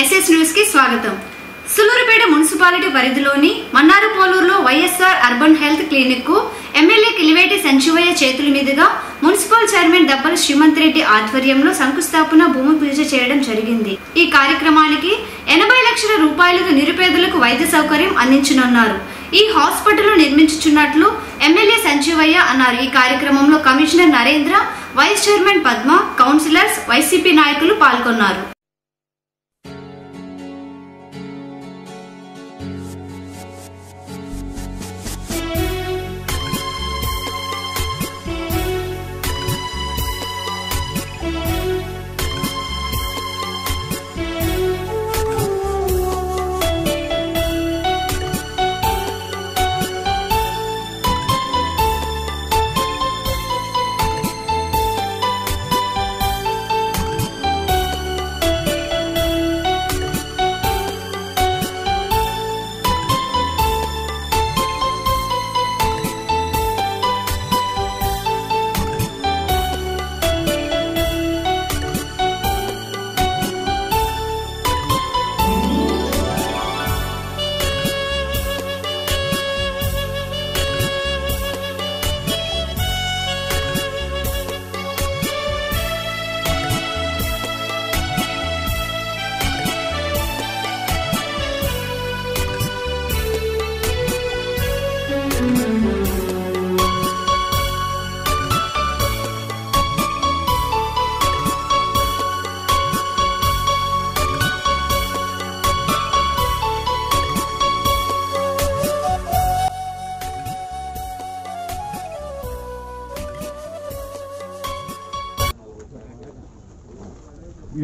SS news కి స్వాగతం. Sullurpeta municipality పరిధిలోని మన్నారుపోలూరులో వైఎస్ఆర్ అర్బన్ హెల్త్ క్లినిక్ కు ఎమ్మెల్యే కిలివేటి సంజీవయ్య చేతుల మీదుగా మున్సిపల్ చైర్మన్ దబ్బల శ్రీమంత్ రెడ్డి ఆధ్వర్యంలో శంకుస్థాపన భూమి పూజ చేయడం జరిగింది. ఈ కార్యక్రమానికి 80 లక్షల రూపాయలతో నిరుపేదలకు వైద్య సౌకర్యం అందించనున్నారు. ఈ హాస్పిటల్ నిర్మించుచున్నట్లు ఎమ్మెల్యే సంజీవయ్య అన్నారు. ఈ కార్యక్రమంలో commissioner Narendra, vice chairman Padma, councillors, YCP నాయకులు పాల్గొన్నారు.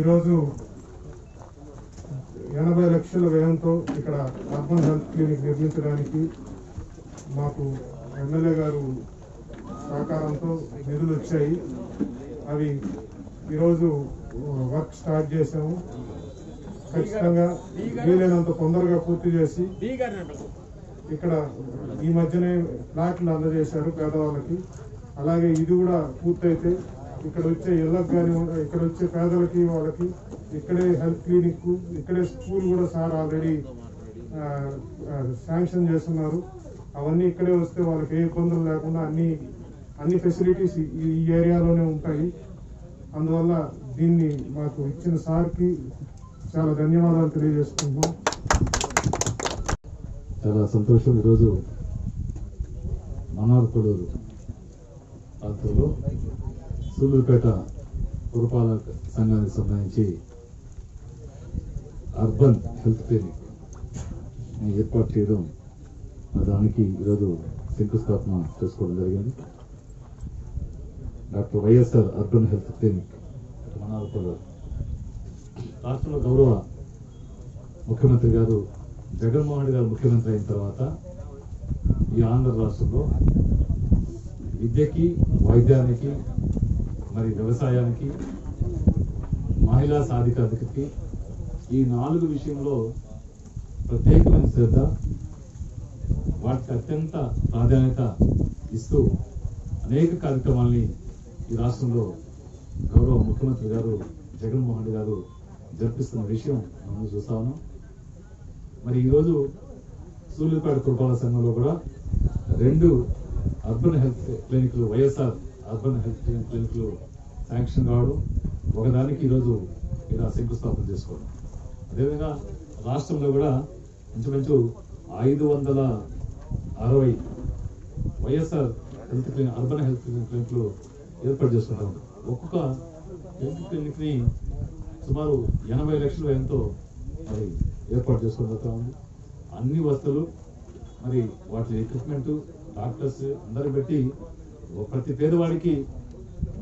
ఈరోజు 80 లక్షల వ్యయంతో ఇక్కడ అర్బన్ హెల్త్ క్లినిక్ నిర్మించడానికి మాకు ఎమ్మెల్యే గారు సహకారంతో నిధులు వచ్చాయి. అవి ఈరోజు వర్క్ స్టార్ట్ చేసాము. ఖచ్చితంగా వీలైనంత తొందరగా పూర్తి చేసి ఇక్కడ ఈ మధ్యనే ఫ్లాట్లు అందజేశారు పేదవాళ్ళకి. అలాగే ఇది కూడా పూర్తయితే ఇక్కడ వచ్చే ఇళ్ళకి కానీ ఇక్కడ వచ్చే పేదలకి వాళ్ళకి ఇక్కడే హెల్త్ క్లినిక్, ఇక్కడే స్కూల్ కూడా సార్ ఆల్రెడీ శాంక్షన్ చేస్తున్నారు. అవన్నీ ఇక్కడే వస్తే వాళ్ళకి ఏ ఇబ్బందులు లేకుండా అన్ని ఫెసిలిటీస్ ఈ ఏరియాలోనే ఉంటాయి. అందువల్ల దీన్ని మాకు ఇచ్చిన సార్కి చాలా ధన్యవాదాలు తెలియజేసుకుంటున్నాం. చాలా సంతోషం. ఈరోజు మన్నారుపోలూరు ప్రాంతంలో సులూరుపేట పురపాలక సంఘానికి సంబంధించి అర్బన్ హెల్త్ క్లినిక్ ఏర్పాటు చేయడం, దానికి ఈరోజు శంకుస్థాపన చేసుకోవడం జరిగింది. Doctor YSR urban health clinic Mannarupoluru. రాష్ట్రంలో గౌరవ ముఖ్యమంత్రి గారు జగన్మోహన్ రెడ్డి గారు ముఖ్యమంత్రి అయిన తర్వాత ఈ ఆంధ్ర రాష్ట్రంలో విద్యకి, వైద్యానికి, మరి వ్యవసాయానికి, మహిళా సాధికారికతకి ఈ 4 విషయంలో ప్రత్యేకమైన శ్రద్ధ, వాటికి అత్యంత ప్రాధాన్యత ఇస్తూ అనేక కార్యక్రమాల్ని ఈ రాష్ట్రంలో గౌరవ ముఖ్యమంత్రి గారు జగన్మోహన్ రెడ్డి గారు జరిపిస్తున్న విషయం మనం చూస్తా ఉన్నాం. మరి ఈరోజు సూళ్లూరుపేట పురపాలక సంఘంలో కూడా 2 అర్బన్ హెల్త్ క్లినిక్లు, వైఎస్ఆర్ అర్బన్ హెల్త్ క్లినిక్లు శాంక్షన్ కావడం, ఒకదానికి ఈరోజు ఇలా శంకుస్థాపన చేసుకోవడం. అదేవిధంగా రాష్ట్రంలో కూడా ఇంచుమించు 560 YSR health clinic, urban health క్లినిక్లు ఏర్పాటు చేసుకుంటాం. ఒక్కొక్క హెల్త్ క్లినిక్ని సుమారు 80 లక్షల వ్యయంతో మరి ఏర్పాటు చేసుకుంటూ ఉంది. అన్ని వసతులు, మరి వాటి ఎక్విప్మెంట్, డాక్టర్స్ అందరూ పెట్టి ప్రతి పేదవాడికి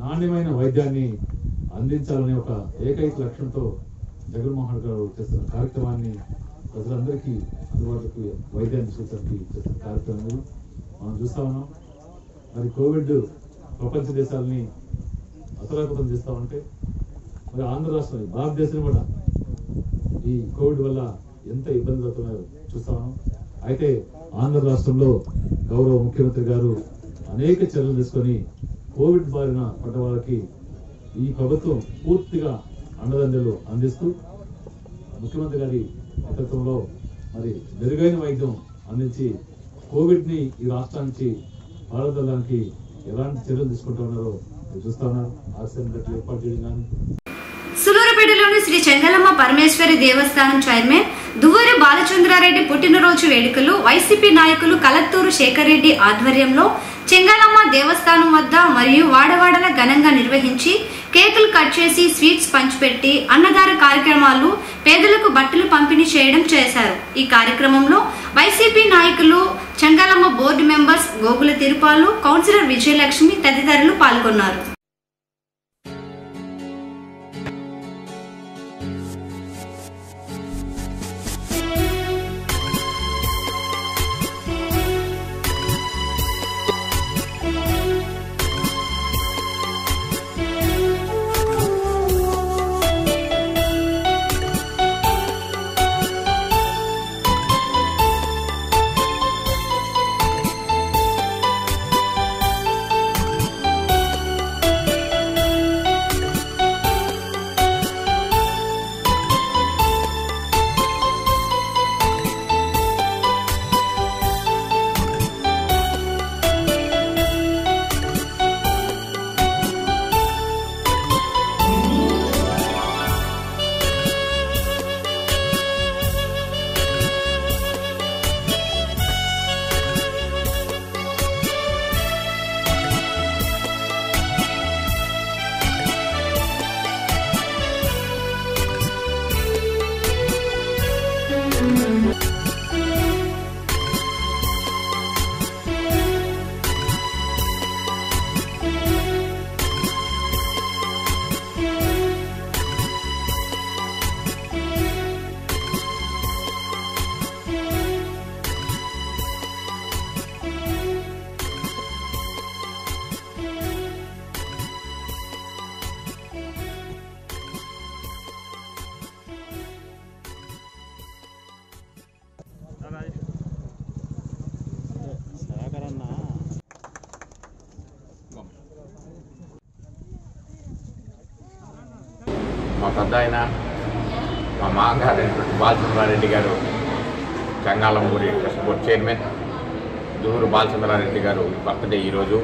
నాణ్యమైన వైద్యాన్ని అందించాలనే ఒక ఏకైక లక్ష్యంతో జగన్మోహన్ గారు చేస్తున్న కార్యక్రమాన్ని, ప్రజలందరికీ అందుబాటులోకి వైద్యాన్ని చూసడానికి చేస్తున్న కార్యక్రమాన్ని మనం చూస్తా ఉన్నాం. మరి కోవిడ్ ప్రపంచ దేశాలని అతలాకుతం చేస్తా ఉంటే మరి ఆంధ్ర రాష్ట్రం, భారతదేశం కూడా ఈ కోవిడ్ వల్ల ఎంత ఇబ్బందులు అవుతున్నాయో చూస్తా ఉన్నాం. అయితే ఆంధ్ర రాష్ట్రంలో గౌరవ ముఖ్యమంత్రి గారు అనేక చర్యలు తీసుకొని కోవిడ్ బారిన పడ్డ వాళ్ళకి ఈ ప్రభుత్వం పూర్తిగా అండదండలు అందిస్తూ ముఖ్యమంత్రి గారి నేతృత్వంలో మరి మెరుగైన వైద్యం అందించి కోవిడ్ని ఈ రాష్ట్రానికి పారదోలడానికి ఎలాంటి చర్యలు తీసుకుంటూ ఉన్నారో చూస్తా ఉన్నారు. ఆక్సిజన్ బెడ్లు ఏర్పాటు చేయడం కానీ సులూరుపేటలోని శ్రీ చెంగలమ్మ పరమేశ్వరి దేవస్థానం చైర్మన్ దువ్వూరి బాలచంద్రారెడ్డి పుట్టినరోజు వేడుకలు వైసీపీ నాయకులు కలత్తూరు శేఖర్ రెడ్డి ఆధ్వర్యంలో చెంగలమ్మ దేవస్థానం వద్ద మరియు వాడవాడల ఘనంగా నిర్వహించి కేకులు కట్ చేసి స్వీట్స్ పంచిపెట్టి అన్నదాన కార్యక్రమాలు పేదలకు బట్టలు పంపిణీ చేయడం చేశారు. ఈ కార్యక్రమంలో వైసీపీ నాయకులు Chengalamma board members Gogula Tirupalu, councillor Vijayalakshmi తదితరులు పాల్గొన్నారు. మా పెద్ద ఆయన మా మామగారైనటువంటి Balachandra Reddy garu Chengalamuri trust board chairman Duvvuri Balachandra Reddy garu birthday ఈరోజు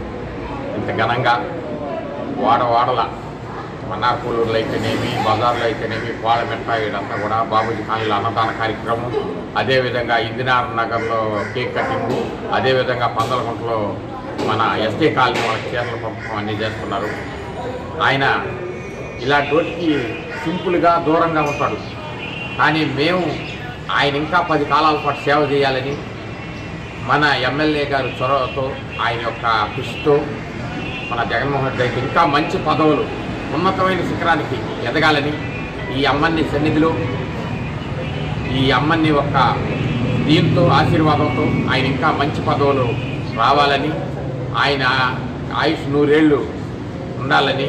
ఇంత ఘనంగా వాడవాడల మన్నార్పూలూరులో అయితేనేమి, బజార్లో అయితేనేమి, పాలమెట్ట ఇదంతా కూడా బాబూజీ కాలనీలో అన్నదాన కార్యక్రమం, అదేవిధంగా ఇందిరార్ నగర్లో కేక్ కటింగు, అదేవిధంగా పందలగుంటలో మన ఎస్కే కాలనీ వాళ్ళకి చీరల పంపకం అన్నీ చేస్తున్నారు. ఆయన ఇలాంటి వాటికి సింపుల్గా దూరంగా ఉంటాడు. కానీ మేము ఆయన ఇంకా 10 కాలాల పాటు సేవ చేయాలని మన ఎమ్మెల్యే గారు చొరవతో, ఆయన యొక్క కృషితో మన జగన్మోహన్ రెడ్డి గారికి ఇంకా మంచి పదవులు, ఉన్నతమైన శిఖరానికి ఎదగాలని, ఈ అమ్మని సన్నిధిలో ఈ అమ్మని ఒక దీంతో ఆశీర్వాదంతో ఆయన ఇంకా మంచి పదవులు రావాలని, ఆయన ఆయుష్ 100 ఏళ్ళు ఉండాలని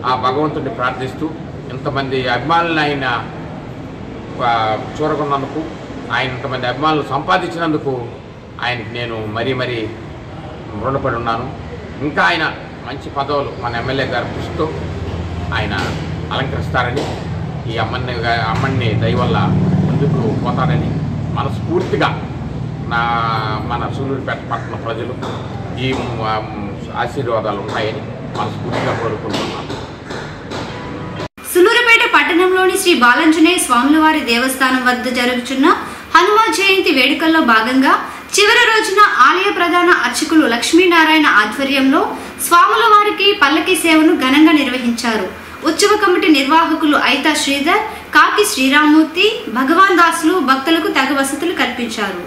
ఆ భగవంతుడిని ప్రార్థిస్తూ, ఇంతమంది అభిమానులను ఆయన చూరగొన్నందుకు, ఆయన ఇంతమంది అభిమానులు సంపాదించినందుకు ఆయనకి నేను మరీ మరీ రుణపడి ఉన్నాను. ఇంకా ఆయన మంచి పదవులు మన ఎమ్మెల్యే గారి కృషితో ఆయన అలంకరిస్తారని, ఈ అమ్మని దయవల్ల ముందుకు పోతారని మనస్ఫూర్తిగా మన సూలూరుపేట పట్టణ ప్రజలు ఈ ఆశీర్వాదాలు ఉంటాయని మనస్ఫూర్తిగా కోరుకుంటున్నాను. సులూరుపేట పట్టణంలోని శ్రీ బాలాంజనేయ స్వాములవారి దేవస్థానం వద్ద జరుగుతున్న హనుమాన్ జయంతి వేడుకల్లో భాగంగా చివరి రోజున ఆలయ ప్రధాన అర్చకులు లక్ష్మీనారాయణ ఆధ్వర్యంలో స్వాముల వారికి పల్లకి సేవను ఘనంగా నిర్వహించారు. ఉత్సవ కమిటీ నిర్వాహకులు ఐతా శ్రీధర్, కాకి శ్రీరామూర్తి, భగవాన్ దాసులు భక్తులకు తగు వసతులు కల్పించారు.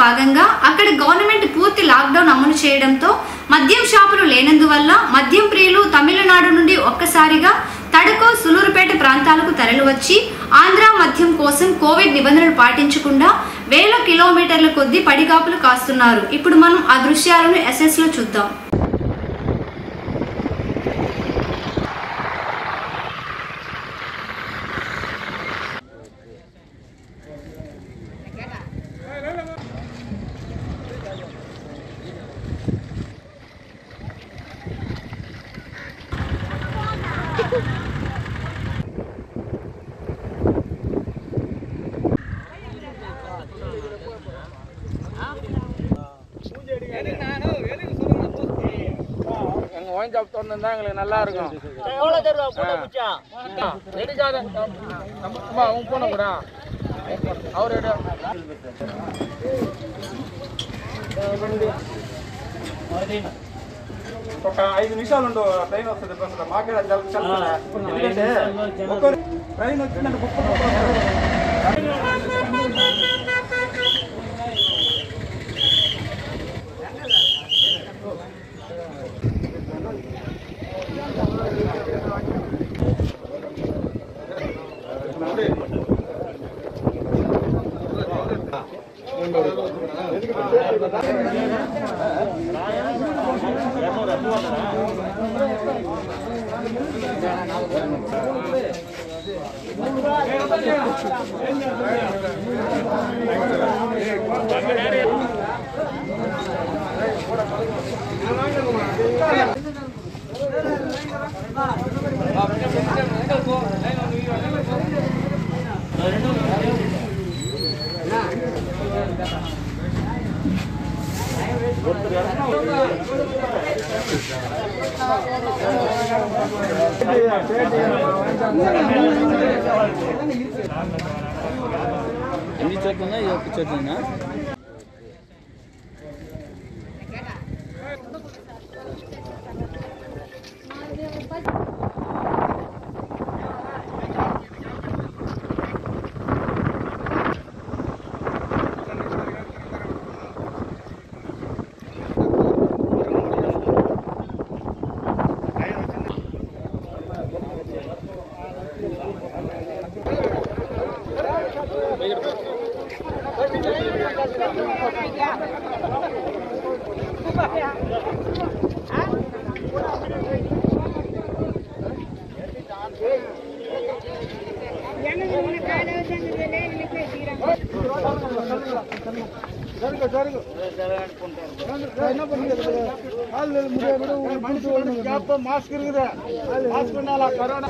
భాగంగా అక్కడ గవర్నమెంట్ పూర్తి లాక్డౌన్ అమలు చేయడంతో మద్యం షాపులు లేనందువల్ల మద్యం ప్రియులు తమిళనాడు నుండి ఒక్కసారిగా తడకో సులూరుపేట ప్రాంతాలకు తరలివచ్చి ఆంధ్ర మద్యం కోసం కోవిడ్ నిబంధనలు పాటించకుండా వేల కిలోమీటర్ల కొద్దీ పడిగాపులు కాస్తున్నారు. ఇప్పుడు మనం ఆ దృశ్యాలను ఎస్ఎస్ లో చూద్దాం. சாப்பிட்டோம்னா எங்களுக்கு நல்லா இருக்கும். உன் போன கூட அவரு ఒక 5 నిమిషాలు ఉండు. ట్రైన్ వస్తుంది. బస్సులో మాకే ట్రైన్ వచ్చిందంటే ఎన్ని చోట్ల ఈ ఒక్క చోట్లనా? మాస్క్ ఉండాలా కరోనా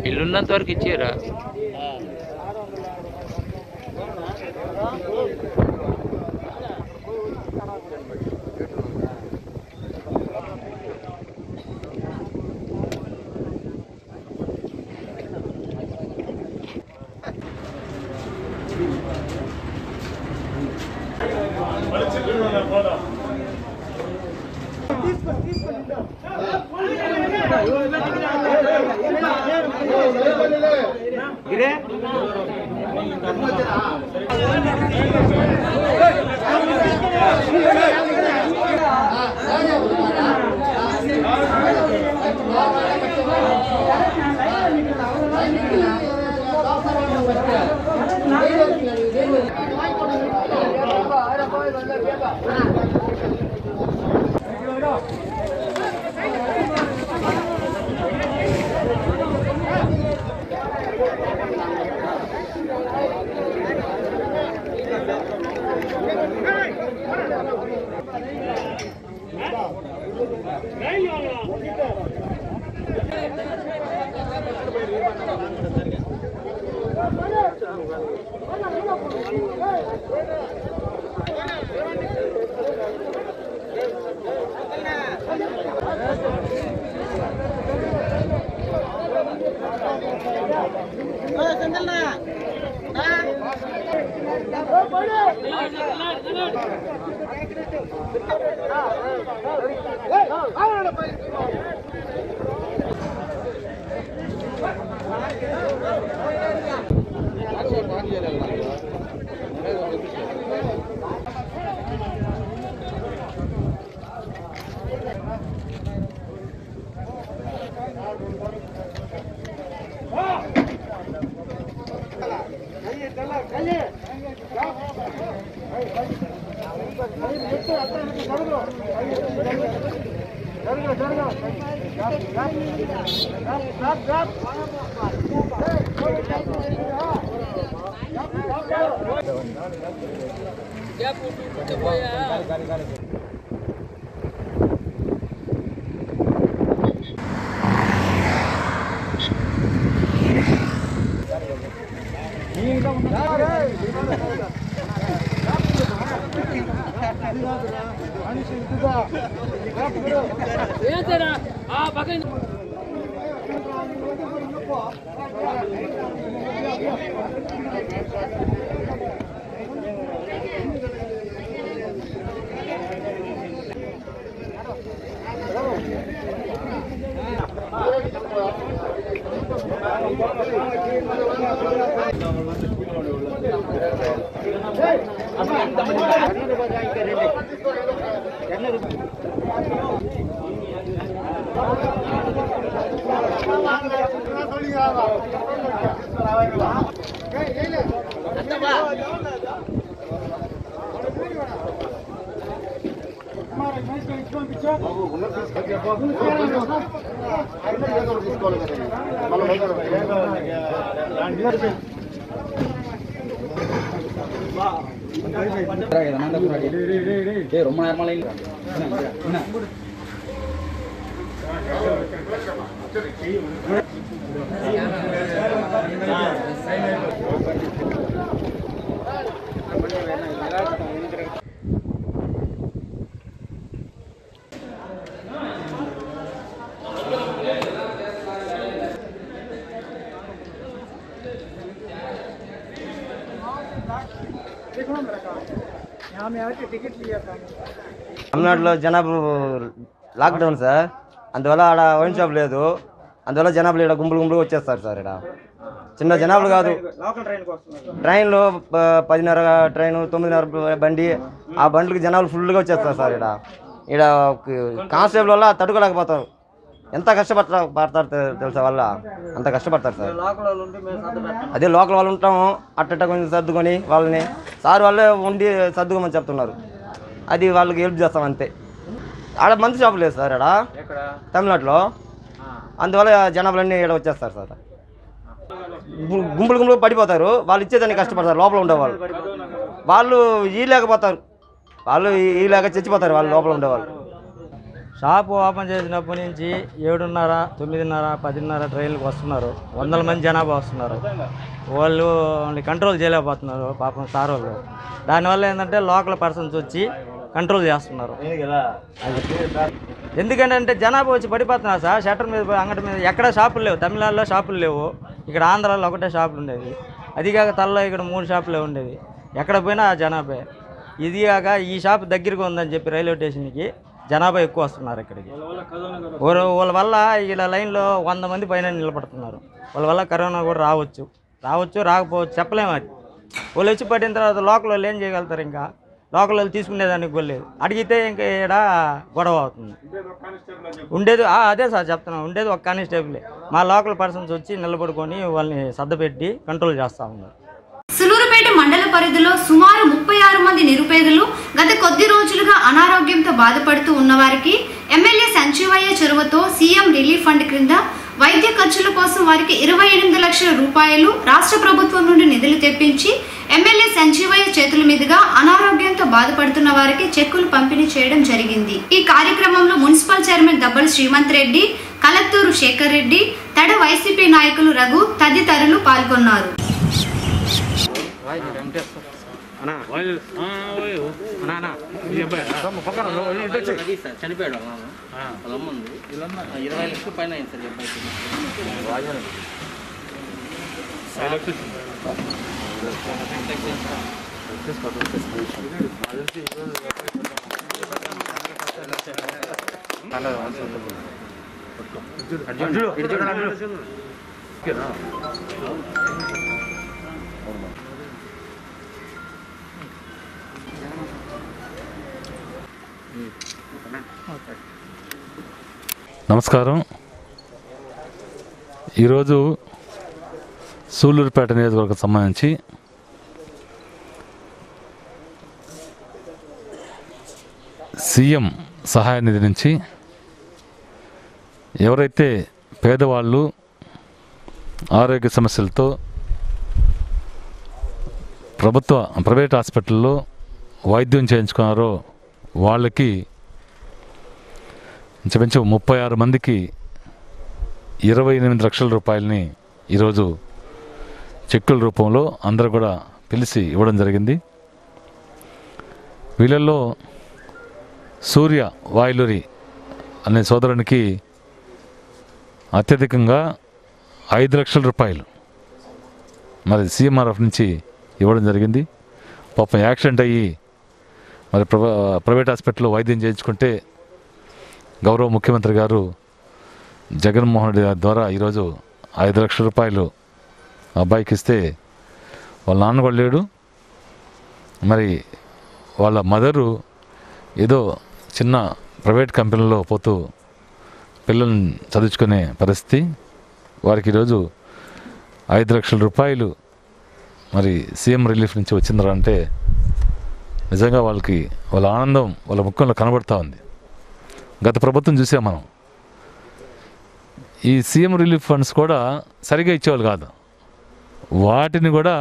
ఇల్లున్నంత వరకు ఇచ్చారా? ரொம்ப நேரமா லைன் తమిళనాడులో జనాభా లాక్డౌన్ సార్, అందువల్ల ఆడ వైన్ షాప్ లేదు, అందువల్ల జనాభాలు ఇక్కడ గుంపులు వచ్చేస్తారు సార్. ఇక్కడ చిన్న జనాభాలు కాదు, ట్రైన్లో 10:30 ట్రైన్, 9:30 బండి, ఆ బండ్లకి జనాభాలు ఫుల్గా వచ్చేస్తారు సార్. ఇక్కడ కానిస్టేబుల్ వల్ల తట్టుకోలేకపోతారు. ఎంత కష్టపడతారు తెలుసా, వాళ్ళ అంత కష్టపడతారు సార్. అదే లోకల్ వాళ్ళు ఉంటాము, అట్ట కొంచెం సర్దుకొని వాళ్ళని సార్ వాళ్ళే ఉండి సర్దుకోమని చెప్తున్నారు. అది వాళ్ళకి హెల్ప్ చేస్తాం అంతే. ఆడ మందు షాపు లేదు సార్ ఆడ తమిళనాడులో, అందువల్ల జనాభాలన్నీ ఇక్కడ వచ్చేస్తారు సార్. గుంపులు పడిపోతారు, వాళ్ళు ఇచ్చేదాన్ని కష్టపడతారు. లోపల ఉండేవాళ్ళు వాళ్ళు ఈలేకపోతారు, వాళ్ళు ఈలేక చచ్చిపోతారు వాళ్ళు లోపల ఉండేవాళ్ళు. షాపు ఓపెన్ చేసినప్పటి నుంచి 7:30, 9:30, 10:30 ట్రైన్లకు వస్తున్నారు. 100 మంది జనాభా వస్తున్నారు. వాళ్ళు కంట్రోల్ చేయలేకపోతున్నారు పాపం సార్ వాళ్ళు. దానివల్ల ఏంటంటే లోకల్ పర్సన్స్ వచ్చి కంట్రోల్ చేస్తున్నారు. ఎందుకంటే జనాభా వచ్చి పడిపోతున్నారు సార్. షట్టర్ మీద, అంగడి మీద ఎక్కడ షాపులు లేవు. తమిళనాడులో షాపులు లేవు, ఇక్కడ ఆంధ్రాలో ఒకటే షాపులు ఉండేది. అదిగాక తలలో ఇక్కడ 3 షాపులే ఉండేది. ఎక్కడ పోయినా జనాభా. ఇది కాక ఈ షాప్ దగ్గరగా ఉందని చెప్పి రైల్వే స్టేషన్కి జనాభా ఎక్కువ వస్తున్నారు ఇక్కడికి. వాళ్ళ వల్ల ఇలా లైన్లో 100 మంది పైన నిలబడుతున్నారు. వాళ్ళ వల్ల కరోనా కూడా రావచ్చు, రాకపోవచ్చు, చెప్పలేము. అది వాళ్ళు వచ్చి పట్టిన తర్వాత లోకల్ వాళ్ళు ఏం చేయగలుగుతారు? ఇంకా లోకల్ వాళ్ళు తీసుకునేదానికి కూడా లేదు. అడిగితే ఇంకా ఇక్కడ గొడవ అవుతుంది. ఉండేది అదే సార్ చెప్తున్నాం, ఉండేది ఒక కానిస్టేబులే. మా లోకల్ పర్సన్స్ వచ్చి నిలబడుకొని వాళ్ళని సర్దపెట్టి కంట్రోల్ చేస్తూ ఉన్నారు. సులూరుపేట మండల పరిధిలో సుమారు 36 మంది నిరుపేదలు గత కొద్ది రోజులుగా అనారోగ్యంతో బాధపడుతూ ఉన్నవారికి ఎమ్మెల్యే సంజీవయ్య చొరవతో సీఎం రిలీఫ్ ఫండ్ క్రింద వైద్య ఖర్చుల కోసం వారికి 28 లక్షల రూపాయలు రాష్ట్ర ప్రభుత్వం నుండి నిధులు తెప్పించి ఎమ్మెల్యే సంజీవయ్య చేతుల మీదుగా అనారోగ్యంతో బాధపడుతున్న వారికి చెక్కులు పంపిణీ చేయడం జరిగింది. ఈ కార్యక్రమంలో మున్సిపల్ చైర్మన్ దబ్బల శ్రీమంత్ రెడ్డి, కలత్తూరు శేఖర్ రెడ్డి, తడ వైసీపీ నాయకులు రఘు తదితరులు పాల్గొన్నారు. చనిపోయాడు 20 లక్షల పైన అయింది సార్. నమస్కారం. ఈరోజు సూళ్ళూరుపేట నియోజకవర్గం సంబంధించి సీఎం సహాయ నిధి నుంచి ఎవరైతే పేదవాళ్ళు ఆరోగ్య సమస్యలతో ప్రైవేట్ హాస్పిటల్లో వైద్యం చేయించుకున్నారో వాళ్ళకి ఇంచుమించు 36 మందికి 28 లక్షల రూపాయలని ఈరోజు చెక్కుల రూపంలో అందరూ కూడా పిలిచి ఇవ్వడం జరిగింది. వీళ్ళల్లో సూర్య వాయులూరి అనే సోదరునికి అత్యధికంగా 5 లక్షల రూపాయలు మరి సీఎంఆర్ఎఫ్ నుంచి ఇవ్వడం జరిగింది. పాపం యాక్సిడెంట్ అయ్యి మరి ప్రైవేట్ హాస్పిటల్లో వైద్యం చేయించుకుంటే గౌరవ ముఖ్యమంత్రి గారు జగన్మోహన్ రెడ్డి గారి ద్వారా ఈరోజు 5 లక్షల రూపాయలు అబ్బాయికి ఇస్తే వాళ్ళ నాన్న కూడా లేడు. మరి వాళ్ళ మదరు ఏదో చిన్న ప్రైవేట్ కంపెనీలో పోతూ పిల్లల్ని చదివించుకునే పరిస్థితి. వారికి ఈరోజు 5 లక్షల రూపాయలు మరి సీఎం రిలీఫ్ నుంచి వచ్చిందంటే నిజంగా వాళ్ళకి వాళ్ళ ఆనందం వాళ్ళ ముఖంలో కనబడుతూ ఉంది. గత ప్రభుత్వం చూసాం మనం, ఈ సీఎం రిలీఫ్ ఫండ్స్ కూడా సరిగా ఇచ్చేవాళ్ళు కాదు. వాటిని కూడా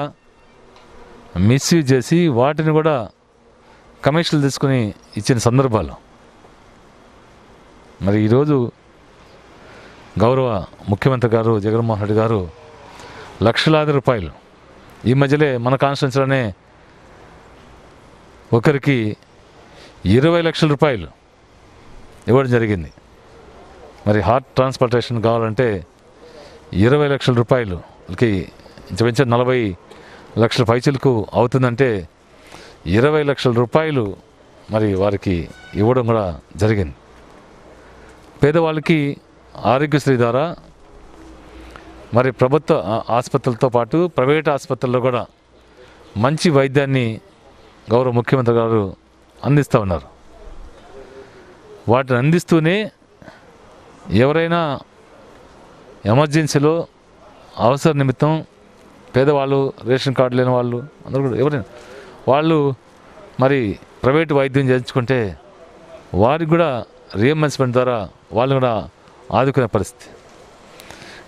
మిస్యూజ్ చేసి వాటిని కూడా కమిషన్లు తీసుకుని ఇచ్చిన సందర్భాలు. మరి ఈరోజు గౌరవ ముఖ్యమంత్రి గారు జగన్మోహన్ రెడ్డి గారు లక్షలాది రూపాయలు ఈ మధ్యలో మన కాన్స్టిట్యున్సీలోనే ఒకరికి 20 లక్షల రూపాయలు ఇవ్వడం జరిగింది. మరి హార్ట్ ట్రాన్స్ప్లాంటేషన్ కావాలంటే 20 లక్షల రూపాయలు, వాళ్ళకి ఇంచుమించు 40 లక్షల పైచలకు అవుతుందంటే 20 లక్షల రూపాయలు మరి వారికి ఇవ్వడం కూడా జరిగింది. పేదవాళ్ళకి ఆరోగ్యశ్రీ ద్వారా మరి ప్రభుత్వ ఆసుపత్రులతో పాటు ప్రైవేట్ ఆసుపత్రుల్లో కూడా మంచి వైద్యాన్ని గౌరవ ముఖ్యమంత్రి గారు అందిస్తూ ఉన్నారు. వాటిని అందిస్తూనే ఎవరైనా ఎమర్జెన్సీలో అవసర నిమిత్తం పేదవాళ్ళు, రేషన్ కార్డు లేని వాళ్ళు అందరూ కూడా ఎవరైనా వాళ్ళు మరి ప్రైవేట్ వైద్యం చేయించుకుంటే వారికి కూడా రీఎంబర్స్మెంట్ ద్వారా వాళ్ళు కూడా ఆదుకునే పరిస్థితి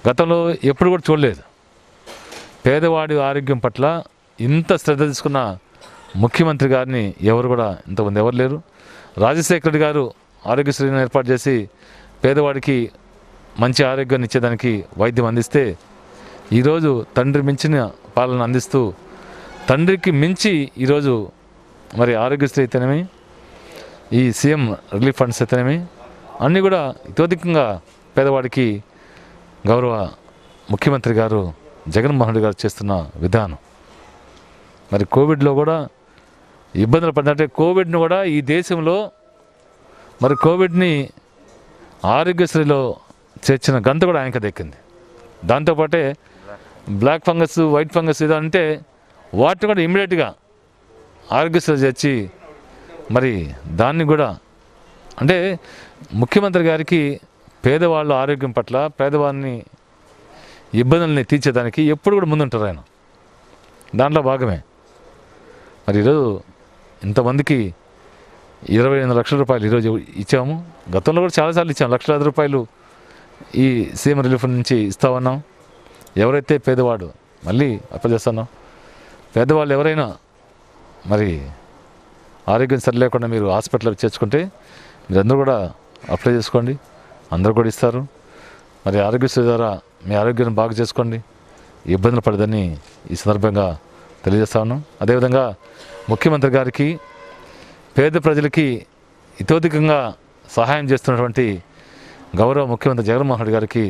గతంలో ఎప్పుడు కూడా చూడలేదు. పేదవాడి ఆరోగ్యం పట్ల ఇంత శ్రద్ధ తీసుకున్న ముఖ్యమంత్రి గారిని ఎవరు కూడా ఇంతమంది ఎవరు లేరు. రాజశేఖర రెడ్డి గారు ఆరోగ్యశ్రీని ఏర్పాటు చేసి పేదవాడికి మంచి ఆరోగ్యాన్ని ఇచ్చేదానికి వైద్యం అందిస్తే ఈరోజు తండ్రి మించిన పాలన అందిస్తూ తండ్రికి మించి ఈరోజు మరి ఆరోగ్యశ్రీ అయితేనేమి, ఈ సీఎం రిలీఫ్ ఫండ్స్ అయితేనేమి అన్నీ కూడా ఇతోధికంగా పేదవాడికి గౌరవ ముఖ్యమంత్రి గారు జగన్మోహన్ రెడ్డి గారు చేస్తున్న విధానం. మరి కోవిడ్లో కూడా ఇబ్బందులు పడినట్టే కోవిడ్ని కూడా ఈ దేశంలో మరి కోవిడ్ని ఆరోగ్యశ్రీలో చేర్చిన గంత కూడా ఆయనకి దక్కింది. దాంతోపాటే బ్లాక్ ఫంగస్, వైట్ ఫంగస్ ఇది అంటే వాటిని కూడా ఇమ్మీడియట్గా ఆరోగ్యశ్రీ చేర్చి మరి దాన్ని కూడా అంటే ముఖ్యమంత్రి గారికి పేదవాళ్ళ ఆరోగ్యం పట్ల పేదవాళ్ళని ఇబ్బందుల్ని తీర్చేదానికి ఎప్పుడు కూడా ముందుంటారు ఆయన. దాంట్లో భాగమే మరి ఈరోజు ఇంతమందికి 28 లక్షల రూపాయలు ఈరోజు ఇచ్చాము. గతంలో కూడా చాలాసార్లు ఇచ్చాము. లక్షలాది రూపాయలు ఈ సీఎం రిలీఫ్ నుంచి ఇస్తా ఉన్నాం. ఎవరైతే పేదవాడు మళ్ళీ అప్లై చేస్తున్నాం, పేదవాళ్ళు ఎవరైనా మరి ఆరోగ్యం సరిలేకుండా మీరు హాస్పిటల్కి చేర్చుకుంటే మీరందరూ కూడా అప్లై చేసుకోండి, అందరూ కూడా ఇస్తారు. మరి ఆరోగ్యశ్రీ ద్వారా మీ ఆరోగ్యాన్ని బాగు చేసుకోండి, ఇబ్బందులు పడదని ఈ సందర్భంగా తెలియజేస్తా ఉన్నాం. అదేవిధంగా ముఖ్యమంత్రి గారికి పేద ప్రజలకి ఇతోధికంగా సహాయం చేస్తున్నటువంటి గౌరవ ముఖ్యమంత్రి జగన్మోహన్ రెడ్డి గారికి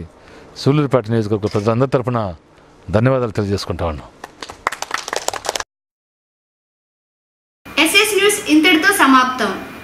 సూళ్ళూరుపేట నియోజకవర్గ ప్రజలందరి తరఫున ధన్యవాదాలు తెలియజేసుకుంటా ఉన్నాం. ఎస్ఎస్ న్యూస్ ఇంతటితో సమాప్తం.